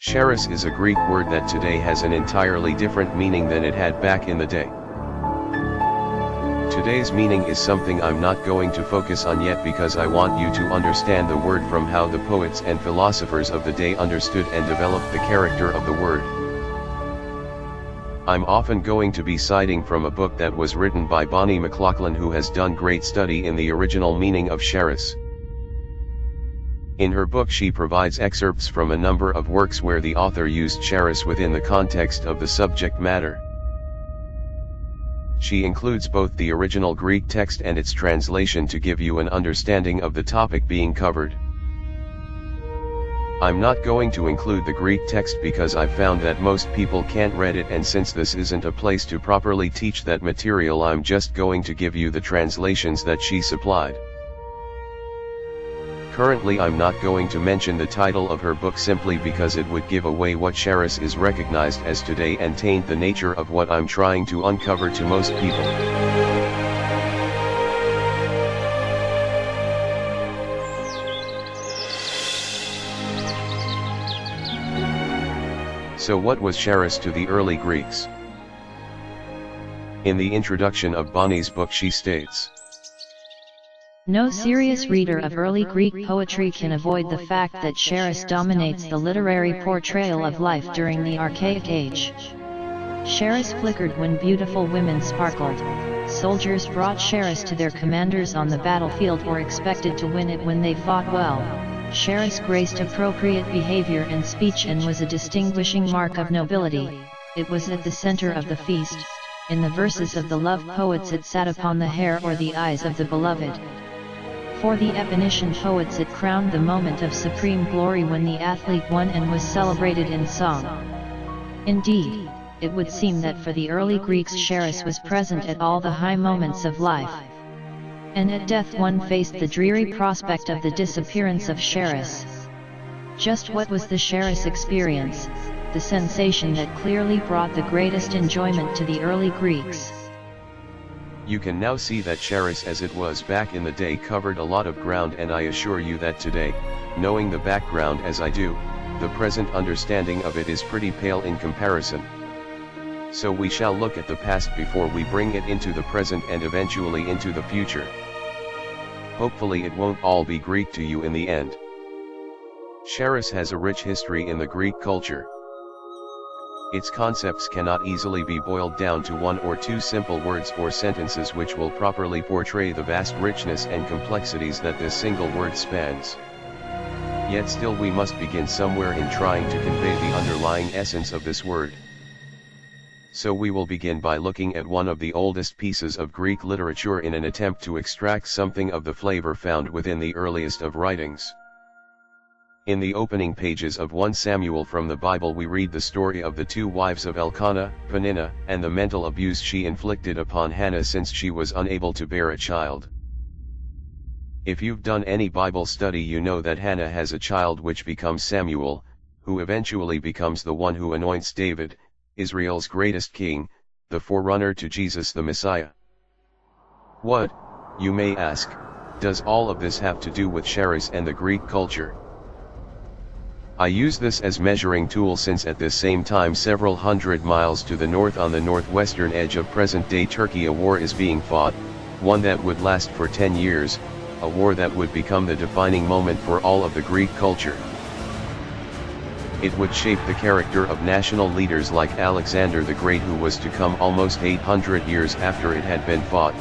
Charis is a Greek word that today has an entirely different meaning than it had back in the day. Today's meaning is something I'm not going to focus on yet because I want you to understand the word from how the poets and philosophers of the day understood and developed the character of the word. I'm often going to be citing from a book that was written by Bonnie McLaughlin, who has done great study in the original meaning of charis. In her book she provides excerpts from a number of works where the author used charis within the context of the subject matter. She includes both the original Greek text and its translation to give you an understanding of the topic being covered. I'm not going to include the Greek text because I've found that most people can't read it, and since this isn't a place to properly teach that material, I'm just going to give you the translations that she supplied. Currently I'm not going to mention the title of her book simply because it would give away what charis is recognized as today and taint the nature of what I'm trying to uncover to most people. So what was charis to the early Greeks? In the introduction of Bonnie's book she states, "No serious reader of early Greek poetry can avoid the fact that charis dominates the literary portrayal of life during the Archaic Age. Charis flickered when beautiful women sparkled. Soldiers brought charis to their commanders on the battlefield or expected to win it when they fought well. Charis graced appropriate behavior and speech and was a distinguishing mark of nobility. It was at the center of the feast. In the verses of the love poets it sat upon the hair or the eyes of the beloved. For the Eponetian poets it crowned the moment of supreme glory when the athlete won and was celebrated in song. Indeed, it would seem that for the early Greeks charis was present at all the high moments of life. And at death one faced the dreary prospect of the disappearance of charis. Just what was the charis experience, the sensation that clearly brought the greatest enjoyment to the early Greeks? You can now see that charis as it was back in the day covered a lot of ground, and I assure you that today, knowing the background as I do, the present understanding of it is pretty pale in comparison. So we shall look at the past before we bring it into the present and eventually into the future. Hopefully it won't all be Greek to you in the end. Charis has a rich history in the Greek culture. Its concepts cannot easily be boiled down to one or two simple words or sentences which will properly portray the vast richness and complexities that this single word spans. Yet still we must begin somewhere in trying to convey the underlying essence of this word. So we will begin by looking at one of the oldest pieces of Greek literature in an attempt to extract something of the flavor found within the earliest of writings. In the opening pages of 1 Samuel from the Bible we read the story of the two wives of Elkanah, Peninnah, and the mental abuse she inflicted upon Hannah since she was unable to bear a child. If you've done any Bible study you know that Hannah has a child which becomes Samuel, who eventually becomes the one who anoints David, Israel's greatest king, the forerunner to Jesus the Messiah. What, you may ask, does all of this have to do with charis and the Greek culture? I use this as measuring tool since at this same time several hundred miles to the north on the northwestern edge of present-day Turkey a war is being fought, one that would last for 10 years, a war that would become the defining moment for all of the Greek culture. It would shape the character of national leaders like Alexander the Great, who was to come almost 800 years after it had been fought.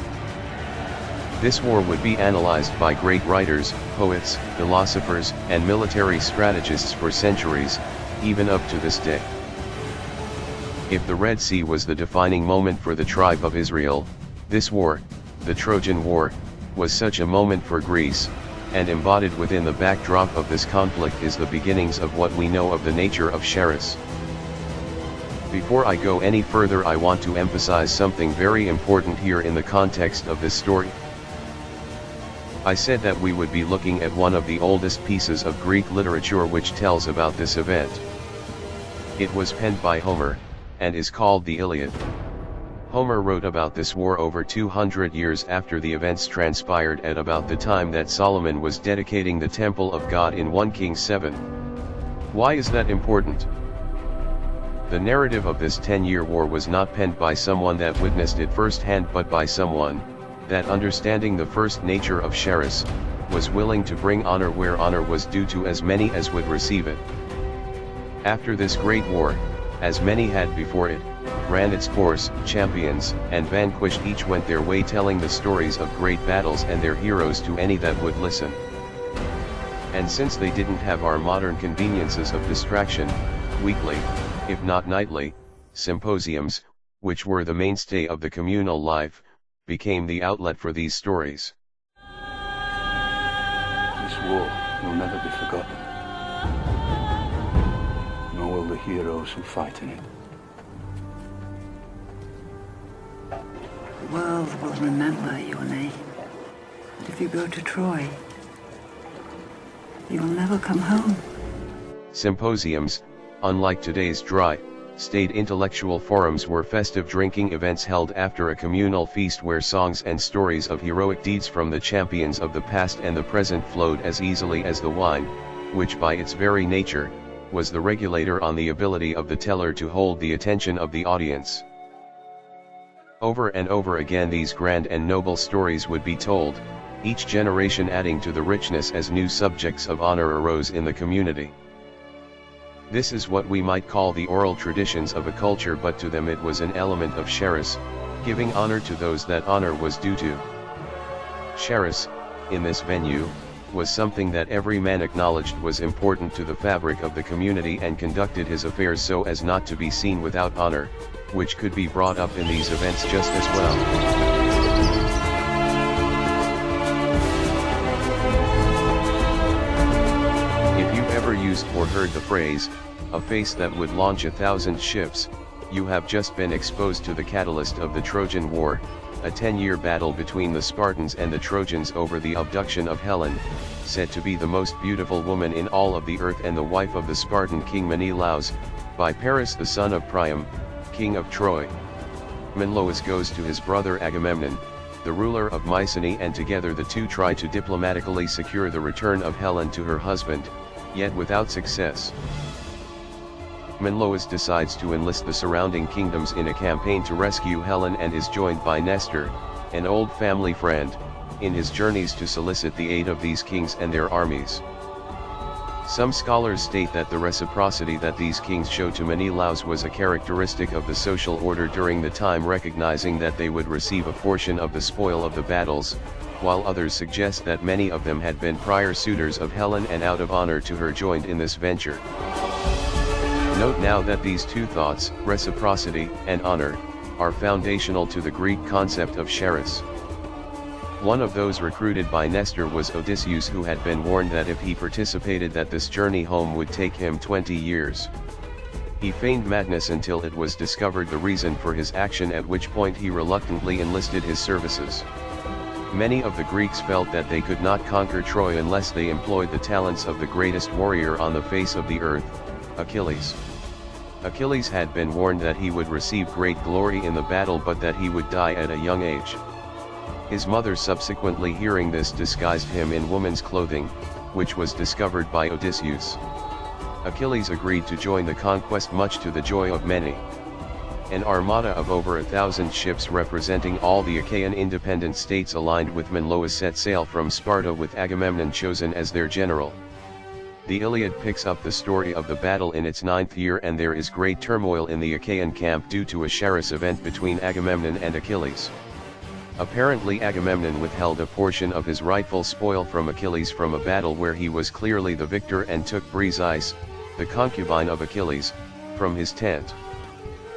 This war would be analyzed by great writers, poets, philosophers, and military strategists for centuries, even up to this day. If the Red Sea was the defining moment for the tribe of Israel, this war, the Trojan War, was such a moment for Greece, and embodied within the backdrop of this conflict is the beginnings of what we know of the nature of charis. Before I go any further I want to emphasize something very important here in the context of this story. I said that we would be looking at one of the oldest pieces of Greek literature which tells about this event. It was penned by Homer, and is called the Iliad. Homer wrote about this war over 200 years after the events transpired at about the time that Solomon was dedicating the temple of God in 1 Kings 7. Why is that important? The narrative of this 10-year war was not penned by someone that witnessed it firsthand, but by someone that, understanding the first nature of charis, was willing to bring honor where honor was due to as many as would receive it. After this great war, as many had before it, ran its course, champions and vanquished each went their way, telling the stories of great battles and their heroes to any that would listen. And since they didn't have our modern conveniences of distraction, weekly, if not nightly, symposiums, which were the mainstay of the communal life, became the outlet for these stories. This war will never be forgotten, nor will the heroes who fight in it. The world will remember your name. And if you go to Troy, you will never come home. Symposiums, unlike today's dry, staid intellectual forums, were festive drinking events held after a communal feast where songs and stories of heroic deeds from the champions of the past and the present flowed as easily as the wine, which by its very nature, was the regulator on the ability of the teller to hold the attention of the audience. Over and over again these grand and noble stories would be told, each generation adding to the richness as new subjects of honor arose in the community. This is what we might call the oral traditions of a culture, but to them it was an element of charis, giving honor to those that honor was due to. Charis, in this venue, was something that every man acknowledged was important to the fabric of the community and conducted his affairs so as not to be seen without honor, which could be brought up in these events just as well. Used or heard the phrase, a face that would launch 1,000 ships, you have just been exposed to the catalyst of the Trojan War, a 10-year battle between the Spartans and the Trojans over the abduction of Helen, said to be the most beautiful woman in all of the earth and the wife of the Spartan king Menelaus, by Paris the son of Priam, king of Troy. Menelaus goes to his brother Agamemnon, the ruler of Mycenae, and together the two try to diplomatically secure the return of Helen to her husband, yet without success. Menelaus decides to enlist the surrounding kingdoms in a campaign to rescue Helen and is joined by Nestor, an old family friend, in his journeys to solicit the aid of these kings and their armies. Some scholars state that the reciprocity that these kings show to Menelaus was a characteristic of the social order during the time, recognizing that they would receive a portion of the spoil of the battles, while others suggest that many of them had been prior suitors of Helen and out of honor to her joined in this venture. Note now that these two thoughts, reciprocity and honor, are foundational to the Greek concept of charis. One of those recruited by Nestor was Odysseus, who had been warned that if he participated that this journey home would take him 20 years. He feigned madness until it was discovered the reason for his action, at which point he reluctantly enlisted his services. Many of the Greeks felt that they could not conquer Troy unless they employed the talents of the greatest warrior on the face of the earth, Achilles. Achilles had been warned that he would receive great glory in the battle, but that he would die at a young age. His mother, subsequently hearing this, disguised him in woman's clothing, which was discovered by Odysseus. Achilles agreed to join the conquest, much to the joy of many. An armada of over 1,000 ships representing all the Achaean independent states aligned with Menelaus set sail from Sparta, with Agamemnon chosen as their general. The Iliad picks up the story of the battle in its 9th year, and there is great turmoil in the Achaean camp due to a charis event between Agamemnon and Achilles. Apparently Agamemnon withheld a portion of his rightful spoil from Achilles from a battle where he was clearly the victor, and took Briseis, the concubine of Achilles, from his tent.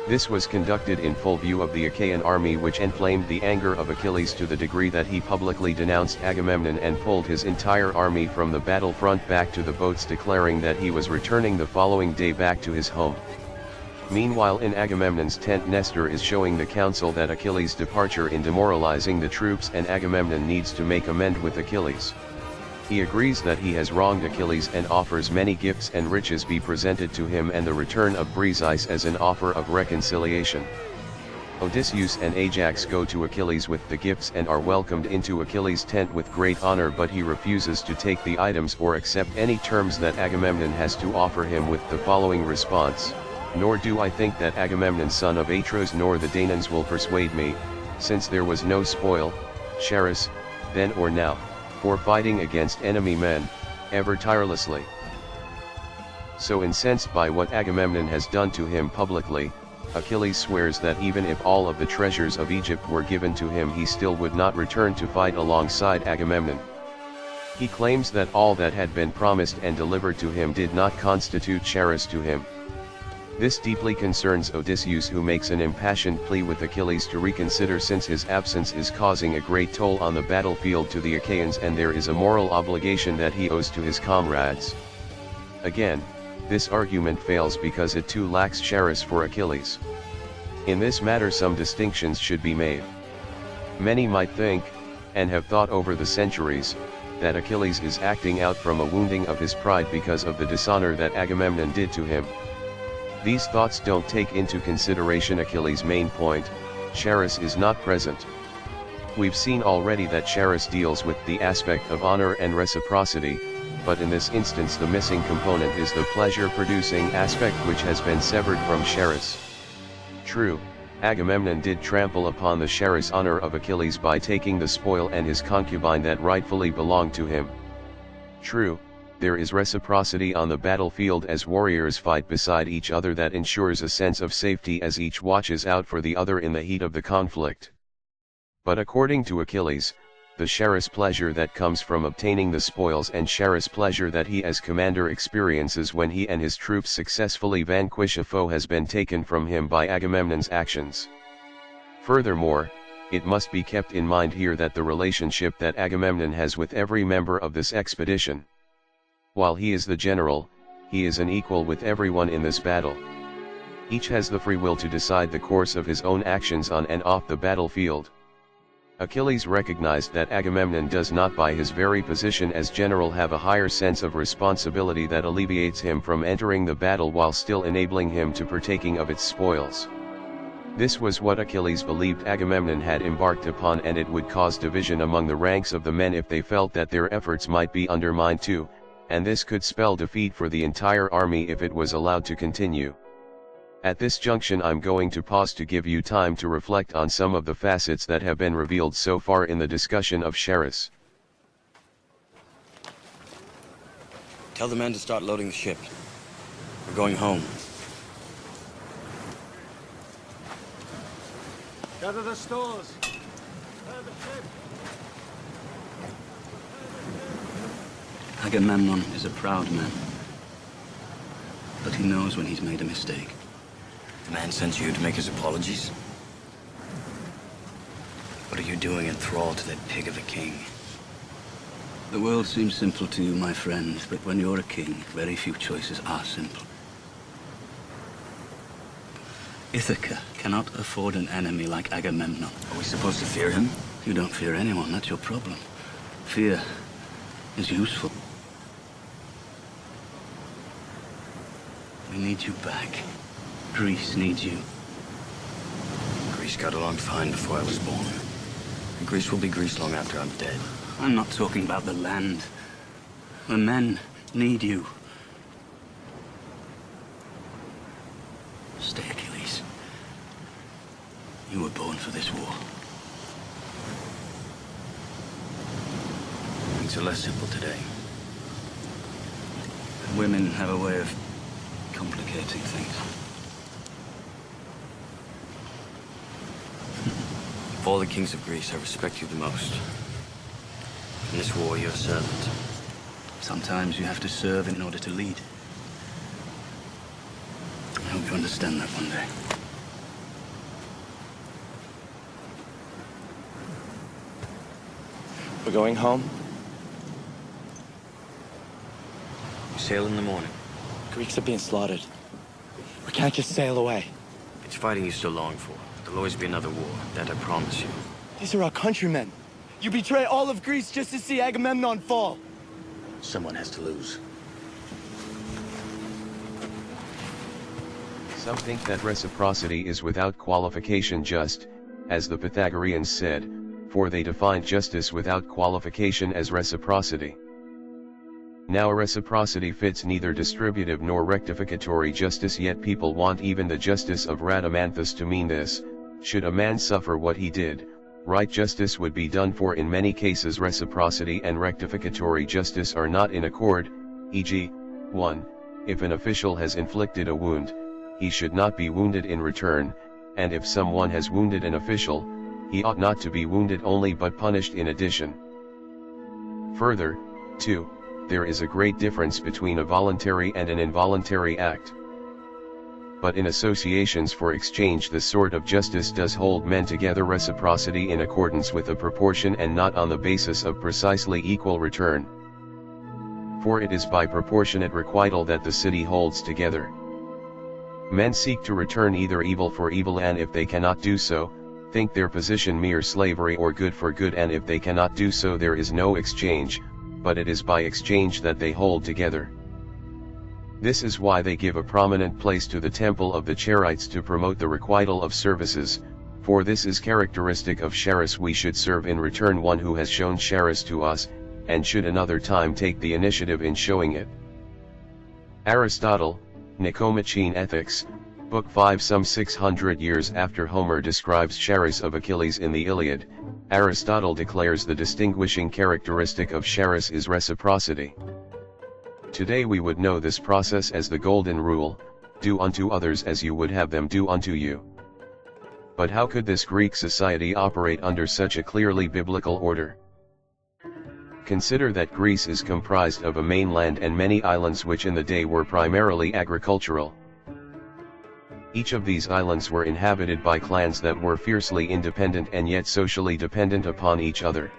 This was conducted in full view of the Achaean army, which inflamed the anger of Achilles to the degree that he publicly denounced Agamemnon and pulled his entire army from the battlefront back to the boats, declaring that he was returning the following day back to his home. Meanwhile, in Agamemnon's tent, Nestor is showing the council that Achilles' departure in demoralizing the troops, and Agamemnon needs to make amends with Achilles. He agrees that he has wronged Achilles and offers many gifts and riches be presented to him, and the return of Briseis as an offer of reconciliation. Odysseus and Ajax go to Achilles with the gifts and are welcomed into Achilles' tent with great honor, but he refuses to take the items or accept any terms that Agamemnon has to offer him with the following response: "Nor do I think that Agamemnon son of Atreus nor the Danaans will persuade me, since there was no spoil, charis, then or now, for fighting against enemy men, ever tirelessly." So incensed by what Agamemnon has done to him publicly, Achilles swears that even if all of the treasures of Egypt were given to him, he still would not return to fight alongside Agamemnon. He claims that all that had been promised and delivered to him did not constitute charis to him. This deeply concerns Odysseus, who makes an impassioned plea with Achilles to reconsider, since his absence is causing a great toll on the battlefield to the Achaeans and there is a moral obligation that he owes to his comrades. Again, this argument fails because it too lacks charis for Achilles. In this matter some distinctions should be made. Many might think, and have thought over the centuries, that Achilles is acting out from a wounding of his pride because of the dishonor that Agamemnon did to him. These thoughts don't take into consideration Achilles' main point: charis is not present. We've seen already that charis deals with the aspect of honor and reciprocity, but in this instance the missing component is the pleasure-producing aspect, which has been severed from charis. True, Agamemnon did trample upon the charis honor of Achilles by taking the spoil and his concubine that rightfully belonged to him. True, there is reciprocity on the battlefield as warriors fight beside each other that ensures a sense of safety as each watches out for the other in the heat of the conflict. But according to Achilles, the charis pleasure that comes from obtaining the spoils and charis pleasure that he as commander experiences when he and his troops successfully vanquish a foe has been taken from him by Agamemnon's actions. Furthermore, it must be kept in mind here that the relationship that Agamemnon has with every member of this expedition. While he is the general, he is an equal with everyone in this battle. Each has the free will to decide the course of his own actions on and off the battlefield. Achilles recognized that Agamemnon does not, by his very position as general, have a higher sense of responsibility that alleviates him from entering the battle while still enabling him to partaking of its spoils. This was what Achilles believed Agamemnon had embarked upon, and it would cause division among the ranks of the men if they felt that their efforts might be undermined too, and this could spell defeat for the entire army if it was allowed to continue. At this junction I'm going to pause to give you time to reflect on some of the facets that have been revealed so far in the discussion of charis. Tell the men to start loading the ship. We're going home. Gather the stores. Prepare the ship. Agamemnon is a proud man, but he knows when he's made a mistake. The man sent you to make his apologies? What are you doing in thrall to that pig of a king? The world seems simple to you, my friend, but when you're a king, very few choices are simple. Ithaca cannot afford an enemy like Agamemnon. Are we supposed to fear him? You don't fear anyone, that's your problem. Fear is useful. We need you back. Greece needs you. Greece got along fine before I was born. And Greece will be Greece long after I'm dead. I'm not talking about the land. The men need you. Stay, Achilles. You were born for this war. Things are less simple today. Women have a way of complicating things. Of all the kings of Greece, I respect you the most. In this war, you're a servant. Sometimes you have to serve in order to lead. I hope you understand that one day. We're going home. We sail in the morning. Greeks are being slaughtered. We can't just sail away. It's fighting you still long for. There'll always be another war, that I promise you. These are our countrymen. You betray all of Greece just to see Agamemnon fall. Someone has to lose. Some think that reciprocity is without qualification, just as the Pythagoreans said, for they defined justice without qualification as reciprocity. Now reciprocity fits neither distributive nor rectificatory justice, yet people want even the justice of Rhadamanthus to mean this: should a man suffer what he did, right justice would be done, for in many cases reciprocity and rectificatory justice are not in accord, e.g., 1. If an official has inflicted a wound, he should not be wounded in return, and if someone has wounded an official, he ought not to be wounded only but punished in addition. Further, 2. There is a great difference between a voluntary and an involuntary act. But in associations for exchange this sort of justice does hold men together, reciprocity in accordance with a proportion and not on the basis of precisely equal return. For it is by proportionate requital that the city holds together. Men seek to return either evil for evil, and if they cannot do so, think their position mere slavery, or good for good, and if they cannot do so there is no exchange, but it is by exchange that they hold together. This is why they give a prominent place to the temple of the Charites to promote the requital of services, for this is characteristic of charis: we should serve in return one who has shown charis to us, and should another time take the initiative in showing it. Aristotle, Nicomachean Ethics, Book 5. Some 600 years after Homer describes charis of Achilles in the Iliad, Aristotle declares the distinguishing characteristic of charis is reciprocity. Today we would know this process as the golden rule: do unto others as you would have them do unto you. But how could this Greek society operate under such a clearly biblical order? Consider that Greece is comprised of a mainland and many islands which in the day were primarily agricultural. Each of these islands were inhabited by clans that were fiercely independent and yet socially dependent upon each other.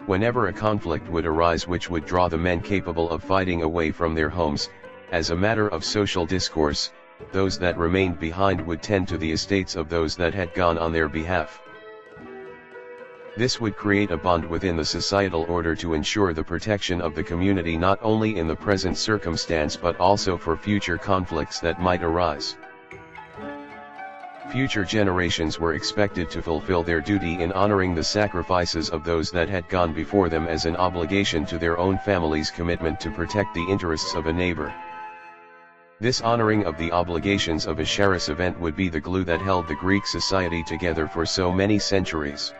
Whenever a conflict would arise which would draw the men capable of fighting away from their homes, as a matter of social discourse, those that remained behind would tend to the estates of those that had gone on their behalf. This would create a bond within the societal order to ensure the protection of the community not only in the present circumstance but also for future conflicts that might arise. Future generations were expected to fulfill their duty in honoring the sacrifices of those that had gone before them as an obligation to their own family's commitment to protect the interests of a neighbor. This honoring of the obligations of a charis event would be the glue that held the Greek society together for so many centuries.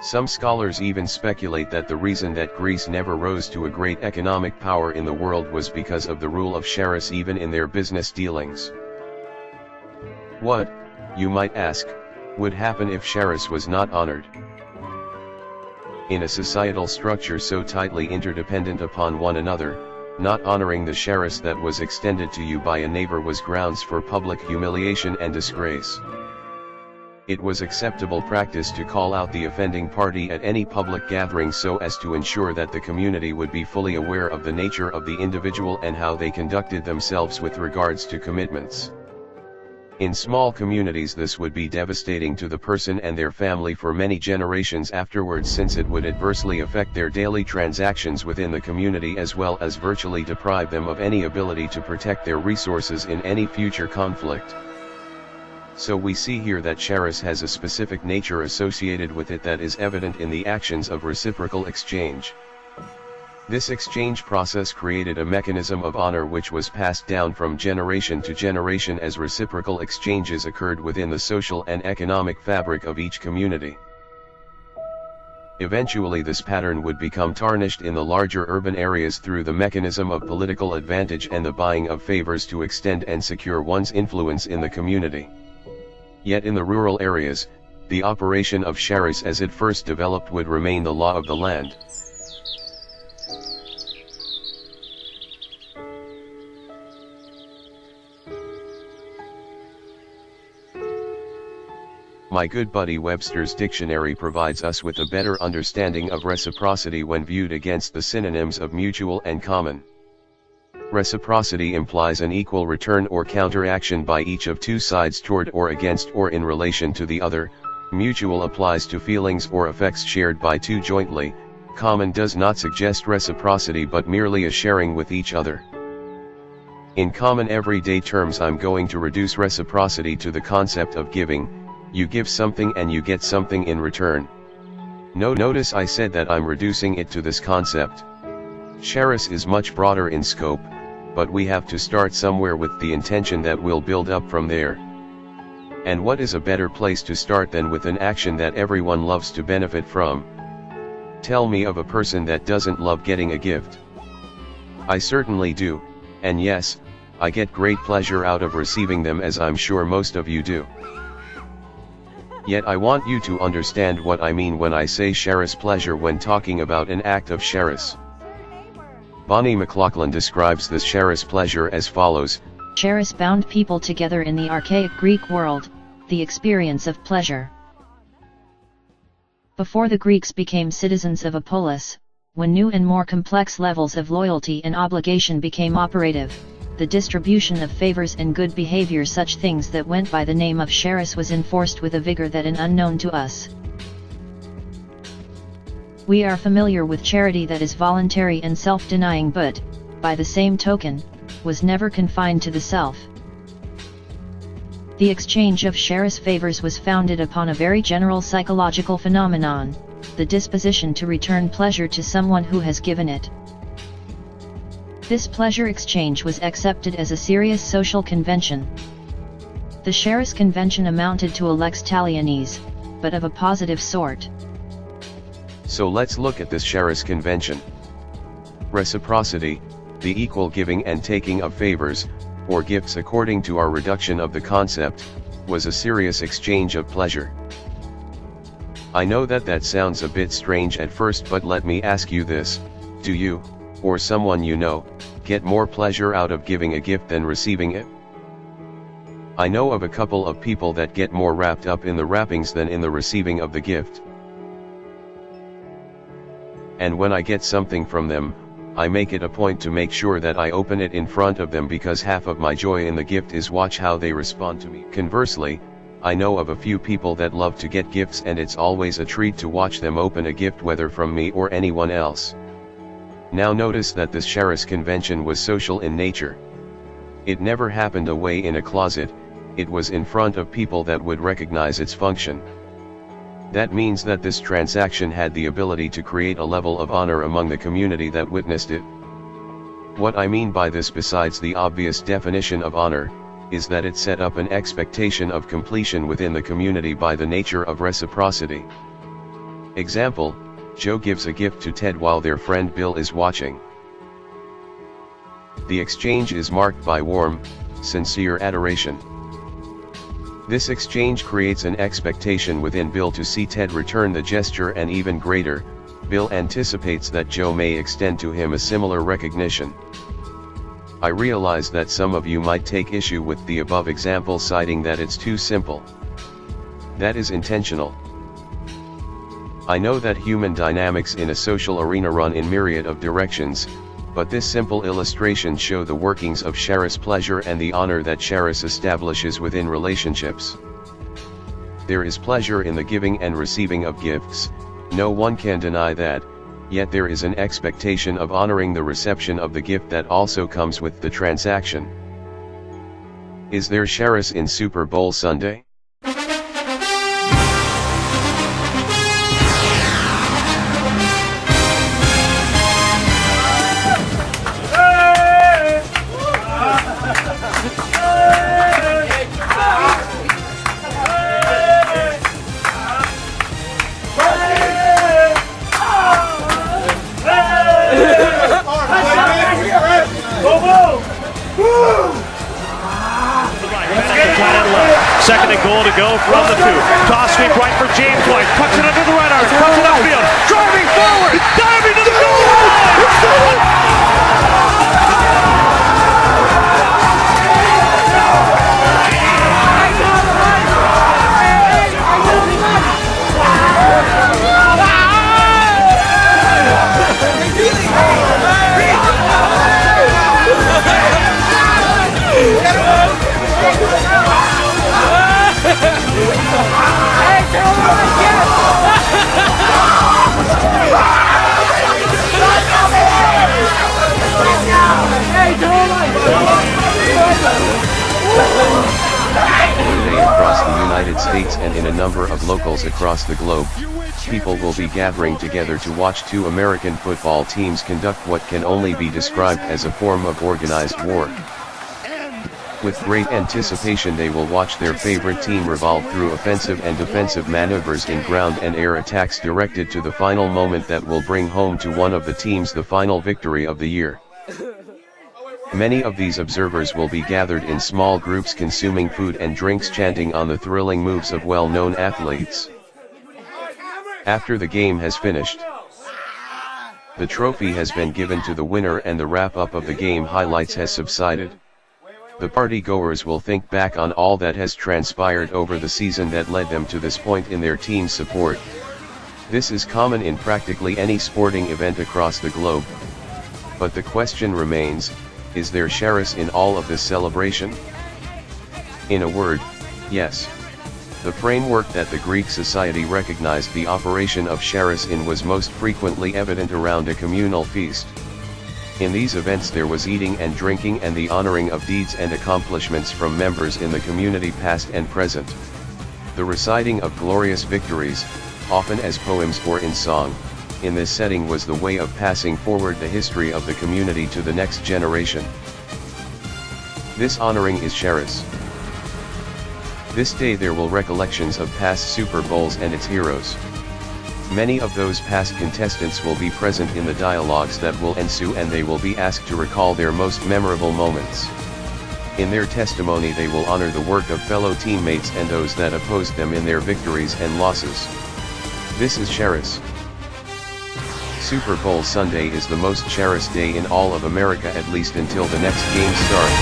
Some scholars even speculate that the reason that Greece never rose to a great economic power in the world was because of the rule of charis even in their business dealings. What, you might ask, would happen if charis was not honored? In a societal structure so tightly interdependent upon one another, not honoring the charis that was extended to you by a neighbor was grounds for public humiliation and disgrace. It was acceptable practice to call out the offending party at any public gathering so as to ensure that the community would be fully aware of the nature of the individual and how they conducted themselves with regards to commitments. In small communities this would be devastating to the person and their family for many generations afterwards, since it would adversely affect their daily transactions within the community as well as virtually deprive them of any ability to protect their resources in any future conflict. So we see here that charis has a specific nature associated with it that is evident in the actions of reciprocal exchange. This exchange process created a mechanism of honor which was passed down from generation to generation as reciprocal exchanges occurred within the social and economic fabric of each community. Eventually this pattern would become tarnished in the larger urban areas through the mechanism of political advantage and the buying of favors to extend and secure one's influence in the community. Yet in the rural areas, the operation of charis as it first developed would remain the law of the land. My good buddy Webster's dictionary provides us with a better understanding of reciprocity when viewed against the synonyms of mutual and common. Reciprocity implies an equal return or counteraction by each of two sides toward or against or in relation to the other. Mutual applies to feelings or effects shared by two jointly. Common does not suggest reciprocity but merely a sharing with each other. In common everyday terms, I'm going to reduce reciprocity to the concept of giving. You give something and you get something in return. Notice I said that I'm reducing it to this concept. Charis is much broader in scope, but we have to start somewhere with the intention that we'll build up from there. And what is a better place to start than with an action that everyone loves to benefit from? Tell me of a person that doesn't love getting a gift. I certainly do, and yes, I get great pleasure out of receiving them, as I'm sure most of you do. Yet I want you to understand what I mean when I say charis pleasure when talking about an act of charis. Bonnie McLaughlin describes this charis pleasure as follows. Charis bound people together in the archaic Greek world, the experience of pleasure. Before the Greeks became citizens of a polis, when new and more complex levels of loyalty and obligation became operative, the distribution of favors and good behavior, such things that went by the name of charis, was enforced with a vigor that is unknown to us. We are familiar with charity that is voluntary and self-denying, but, by the same token, was never confined to the self. The exchange of charis favors was founded upon a very general psychological phenomenon, the disposition to return pleasure to someone who has given it. This pleasure exchange was accepted as a serious social convention. The charis convention amounted to a lex talionis, but of a positive sort. So let's look at this charis convention. Reciprocity, the equal giving and taking of favors, or gifts according to our reduction of the concept, was a serious exchange of pleasure. I know that sounds a bit strange at first, but let me ask you this: do you, or someone you know, get more pleasure out of giving a gift than receiving it? I know of a couple of people that get more wrapped up in the wrappings than in the receiving of the gift. And when I get something from them, I make it a point to make sure that I open it in front of them, because half of my joy in the gift is watch how they respond to me. Conversely, I know of a few people that love to get gifts, and it's always a treat to watch them open a gift, whether from me or anyone else. Now notice that this charis convention was social in nature. It never happened away in a closet, it was in front of people that would recognize its function. That means that this transaction had the ability to create a level of honor among the community that witnessed it. What I mean by this, besides the obvious definition of honor, is that it set up an expectation of completion within the community by the nature of reciprocity. Example: Joe gives a gift to Ted while their friend Bill is watching. The exchange is marked by warm, sincere adoration. This exchange creates an expectation within Bill to see Ted return the gesture, and even greater, Bill anticipates that Joe may extend to him a similar recognition. I realize that some of you might take issue with the above example, citing that it's too simple. That is intentional. I know that human dynamics in a social arena run in myriad of directions, but this simple illustration shows the workings of charis pleasure and the honor that charis establishes within relationships. There is pleasure in the giving and receiving of gifts, no one can deny that, yet there is an expectation of honoring the reception of the gift that also comes with the transaction. Is there charis in Super Bowl Sunday? Second and goal to go from the 2. Toss sweep right for James White. Tucks it under the right arm. Cuts it upfield. Driving forward. Diving to the goal line. Hey, States and in a number of locals across the globe, people will be gathering together to watch two American football teams conduct what can only be described as a form of organized war. With great anticipation they will watch their favorite team revolve through offensive and defensive maneuvers in ground and air attacks directed to the final moment that will bring home to one of the teams the final victory of the year. Many of these observers will be gathered in small groups consuming food and drinks, chanting on the thrilling moves of well-known athletes. After the game has finished, the trophy has been given to the winner and the wrap-up of the game highlights has subsided. The party-goers will think back on all that has transpired over the season that led them to this point in their team's support. This is common in practically any sporting event across the globe. But the question remains, is there charis in all of this celebration? In a word, yes. The framework that the Greek society recognized the operation of charis in was most frequently evident around a communal feast. In these events there was eating and drinking and the honoring of deeds and accomplishments from members in the community past and present. The reciting of glorious victories, often as poems or in song, in this setting was the way of passing forward the history of the community to the next generation. This honoring is charis. This day there will recollections of past Super Bowls and its heroes. Many of those past contestants will be present in the dialogues that will ensue and they will be asked to recall their most memorable moments. In their testimony they will honor the work of fellow teammates and those that opposed them in their victories and losses. This is charis. Super Bowl Sunday is the most charis day in all of America, at least until the next game starts.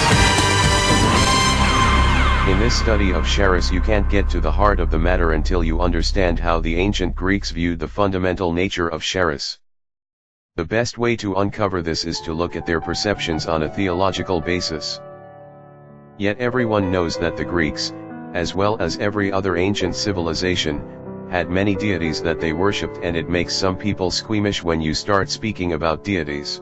In this study of charis you can't get to the heart of the matter until you understand how the ancient Greeks viewed the fundamental nature of charis. The best way to uncover this is to look at their perceptions on a theological basis. Yet everyone knows that the Greeks, as well as every other ancient civilization, had many deities that they worshipped, and it makes some people squeamish when you start speaking about deities.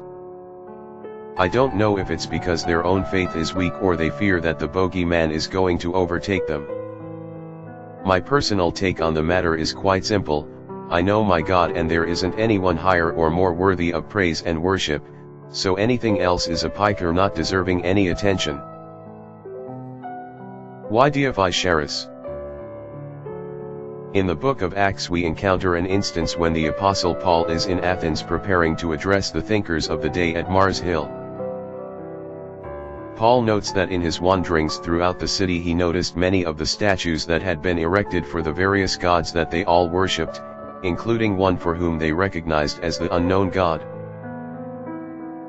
I don't know if it's because their own faith is weak or they fear that the bogeyman is going to overtake them. My personal take on the matter is quite simple. I know my God and there isn't anyone higher or more worthy of praise and worship, so anything else is a piker not deserving any attention. Why deify charis? In the book of Acts we encounter an instance when the Apostle Paul is in Athens preparing to address the thinkers of the day at Mars Hill. Paul notes that in his wanderings throughout the city he noticed many of the statues that had been erected for the various gods that they all worshipped, including one for whom they recognized as the unknown God.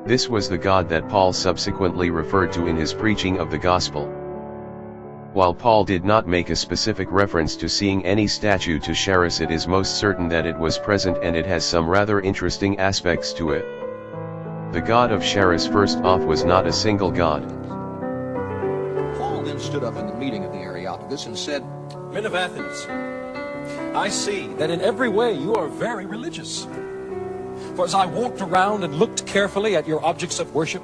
This was the God that Paul subsequently referred to in his preaching of the gospel. While Paul did not make a specific reference to seeing any statue to charis, it is most certain that it was present and it has some rather interesting aspects to it. The god of charis first off was not a single god. Paul then stood up in the meeting of the Areopagus and said, "Men of Athens, I see that in every way you are very religious. For as I walked around and looked carefully at your objects of worship,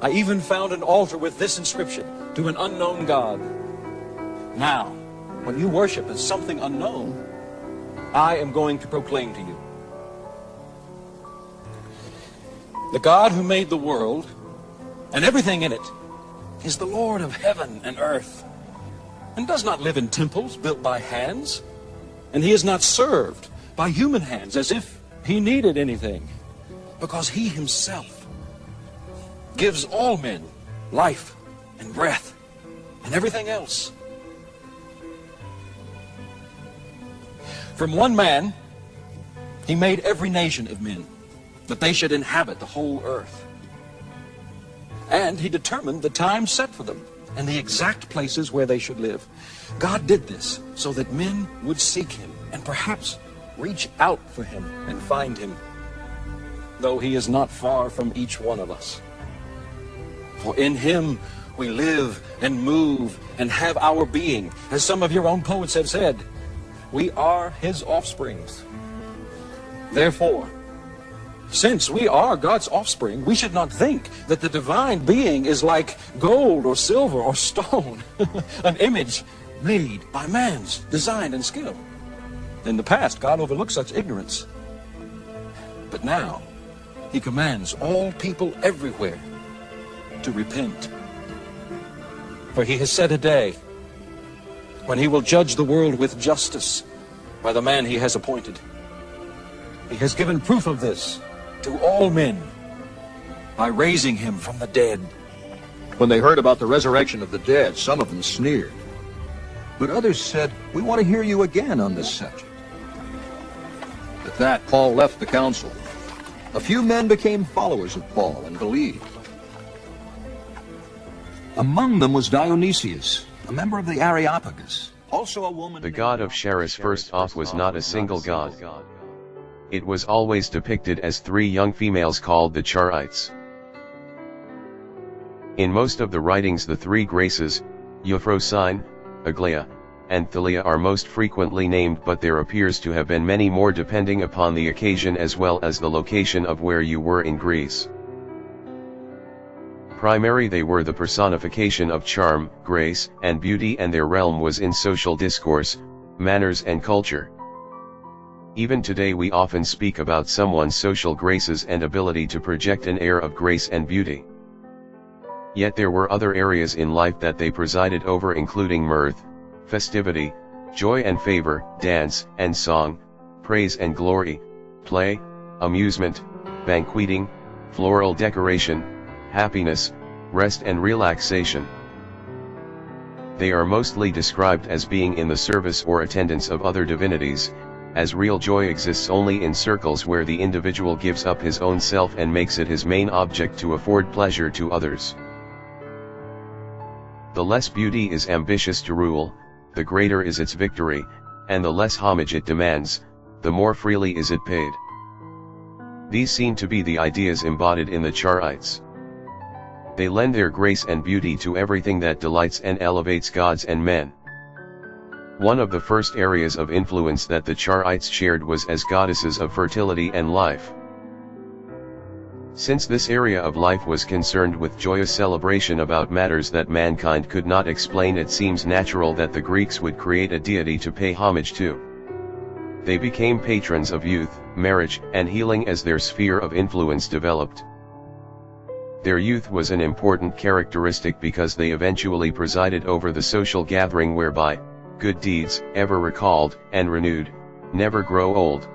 I even found an altar with this inscription, 'To an unknown God.' Now, when you worship as something unknown, I am going to proclaim to you. The God who made the world and everything in it is the Lord of heaven and earth, and does not live in temples built by hands, and he is not served by human hands as if he needed anything, because he himself gives all men life and breath and everything else. From one man he made every nation of men, that they should inhabit the whole earth. And he determined the time set for them and the exact places where they should live. God did this so that men would seek him and perhaps reach out for him and find him, though he is not far from each one of us. For in him we live and move and have our being. As some of your own poets have said, we are his offsprings. Therefore, since we are God's offspring, we should not think that the divine being is like gold or silver or stone, an image made by man's design and skill. In the past, God overlooked such ignorance. But now, he commands all people everywhere to repent. For he has set a day when he will judge the world with justice by the man he has appointed. He has given proof of this to all men by raising him from the dead. When they heard about the resurrection of the dead, some of them sneered. But others said, "We want to hear you again on this subject." At that, Paul left the council. A few men became followers of Paul and believed. Among them was Dionysius, a member of the Areopagus, also a woman. The god of Charis first off was not a single god. It was always depicted as three young females called the charites. In most of the writings, the three graces, Euphrosyne, Aglaia, and Thalia, are most frequently named, but there appears to have been many more depending upon the occasion as well as the location of where you were in Greece. Primarily they were the personification of charm, grace, and beauty, and their realm was in social discourse, manners and culture. Even today we often speak about someone's social graces and ability to project an air of grace and beauty. Yet there were other areas in life that they presided over, including mirth, festivity, joy and favor, dance and song, praise and glory, play, amusement, banqueting, floral decoration, happiness, rest and relaxation. They are mostly described as being in the service or attendance of other divinities, as real joy exists only in circles where the individual gives up his own self and makes it his main object to afford pleasure to others. The less beauty is ambitious to rule, the greater is its victory, and the less homage it demands, the more freely is it paid. These seem to be the ideas embodied in the charites. They lend their grace and beauty to everything that delights and elevates gods and men. One of the first areas of influence that the charites shared was as goddesses of fertility and life. Since this area of life was concerned with joyous celebration about matters that mankind could not explain, it seems natural that the Greeks would create a deity to pay homage to. They became patrons of youth, marriage, and healing as their sphere of influence developed. Their youth was an important characteristic because they eventually presided over the social gathering whereby good deeds, ever recalled and renewed, never grow old.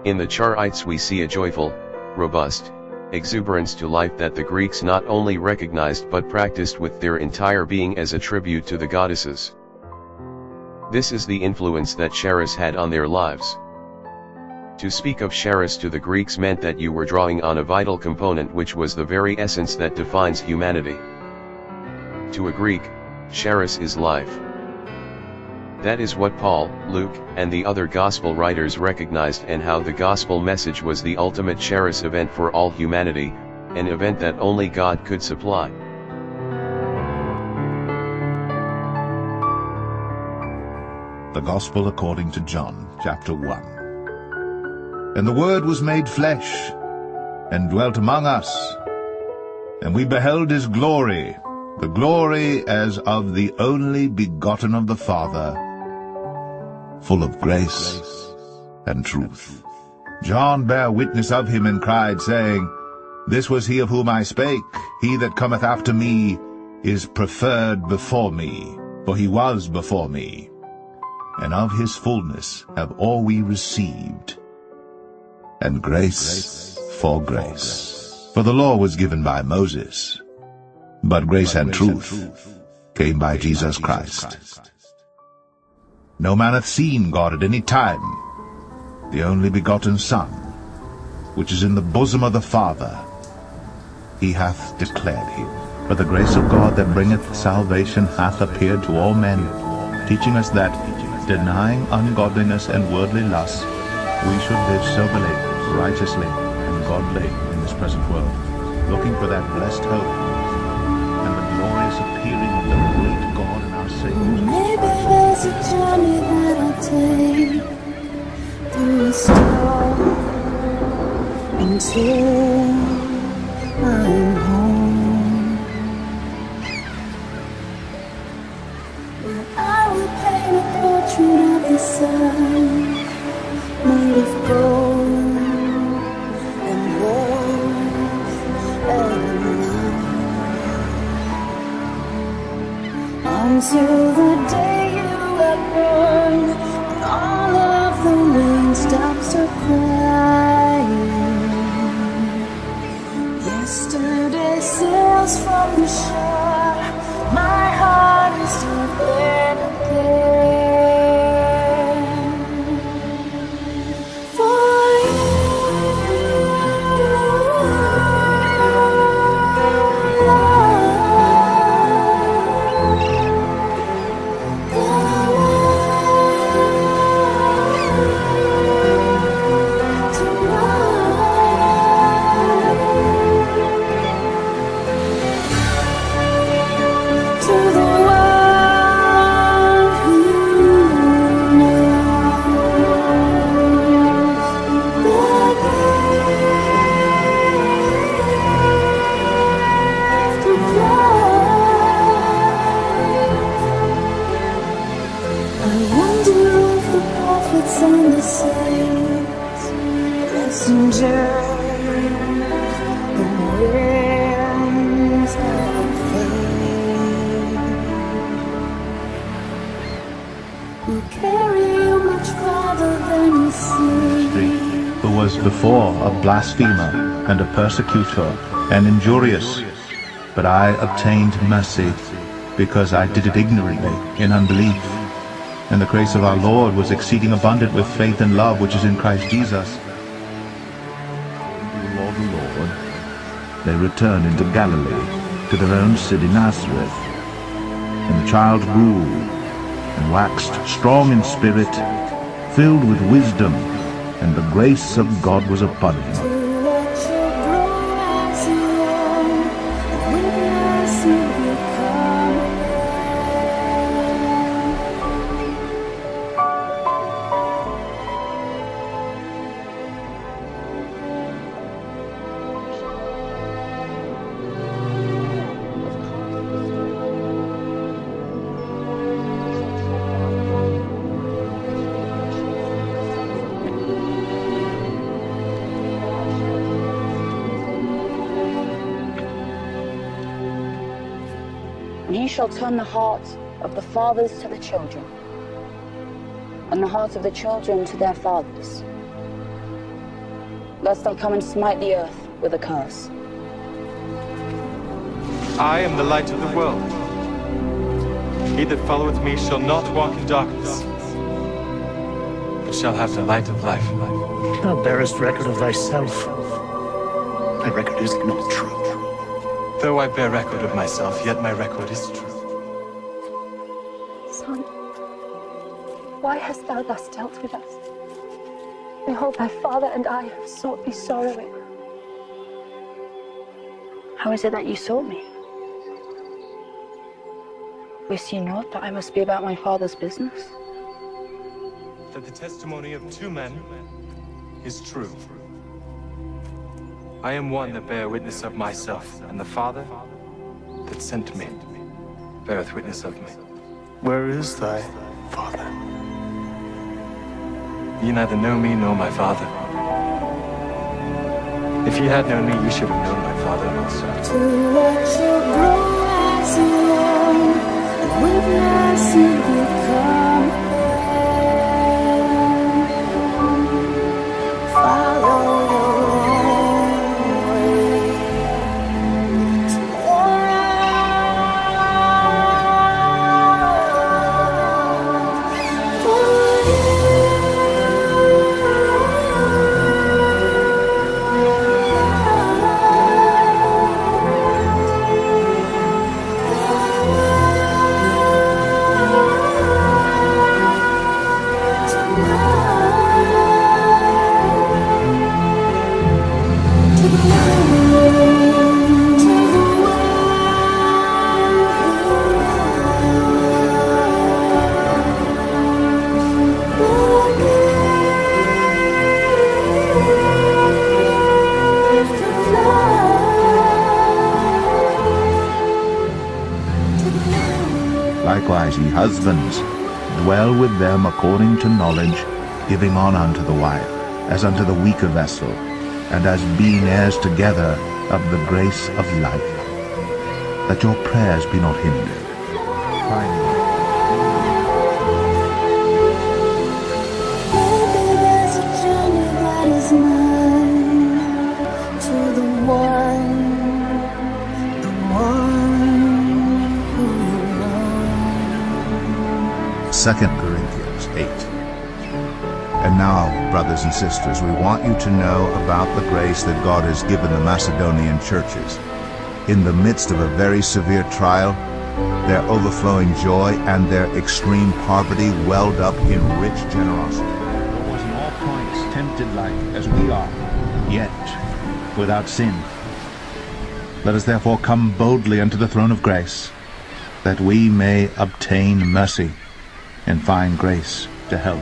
In the charites we see a joyful, robust exuberance to life that the Greeks not only recognized but practiced with their entire being as a tribute to the goddesses. This is the influence that charis had on their lives. To speak of charis to the Greeks meant that you were drawing on a vital component which was the very essence that defines humanity. To a Greek, charis is life. That is what Paul, Luke, and the other gospel writers recognized, and how the gospel message was the ultimate charis event for all humanity, an event that only God could supply. The Gospel according to John, chapter 1. And the Word was made flesh, and dwelt among us, and we beheld his glory, the glory as of the only begotten of the Father, full of grace and truth. John bare witness of him, and cried, saying, This was he of whom I spake. He that cometh after me is preferred before me, for he was before me. And of his fullness have all we received, and grace for grace. For the law was given by Moses, but grace and truth came by Jesus Christ. No man hath seen God at any time. The only begotten Son, which is in the bosom of the Father, he hath declared him. For the grace of God that bringeth salvation hath appeared to all men, teaching us that, denying ungodliness and worldly lust, we should live soberly, righteously, and godly in this present world, looking for that blessed hope and the glorious appearing of the great God and our Savior. Maybe there's a journey that I'll take through a storm until I'm home. I will paint a portrait of the sun, made of gold and warmth and love. Until the day you were born, and all of the rain stops are crying. Yesterday sails from the shore, my heart is open again. For and the saints, messengers, the winds of faith, who carry you much farther than you see. Who was before a blasphemer and a persecutor and injurious, but I obtained mercy because I did it ignorantly in unbelief. And the grace of our Lord was exceeding abundant with faith and love which is in Christ Jesus. Lord, the Lord, they returned into Galilee, to their own city Nazareth. And the child grew, and waxed strong in spirit, filled with wisdom, and the grace of God was upon him. And he shall turn the hearts of the fathers to the children, and the hearts of the children to their fathers, lest I come and smite the earth with a curse. I am the light of the world. He that followeth me shall not walk in darkness, but shall have the light of life. Thou bearest record of thyself. Thy record is not true. Though I bear record of myself, yet my record is true. Son, why hast thou thus dealt with us? Behold, thy father and I have sought thee sorrowing. How is it that you sought me? Wist ye not that I must be about my father's business? That the testimony of two men is true. I am one that bear witness of myself, and the Father that sent me beareth witness of me. Where is thy father? Ye neither know me nor my Father. If ye had known me, ye should have known my Father also. To watch you grow as you learn, and witness you become man. Follow your Likewise, ye husbands, dwell with them according to knowledge, giving honor unto the wife, as unto the weaker vessel, and as being heirs together of the grace of life, that your prayers be not hindered. Finally, Maybe there's a journey that is mine to the one who you know. 2 Corinthians 8. And now, brothers and sisters, we want you to know about the grace that God has given the Macedonian churches. In the midst of a very severe trial, their overflowing joy and their extreme poverty welled up in rich generosity. Who was in all points tempted like as we are, yet without sin. Let us therefore come boldly unto the throne of grace, that we may obtain mercy and find grace to help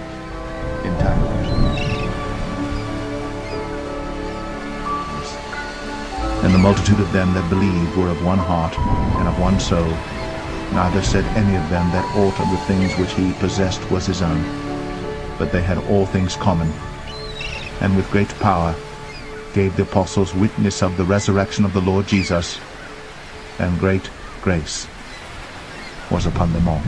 in time of need. And the multitude of them that believed were of one heart and of one soul. Neither said any of them that aught of the things which he possessed was his own, but they had all things common. And with great power gave the apostles witness of the resurrection of the Lord Jesus, and great grace was upon them all.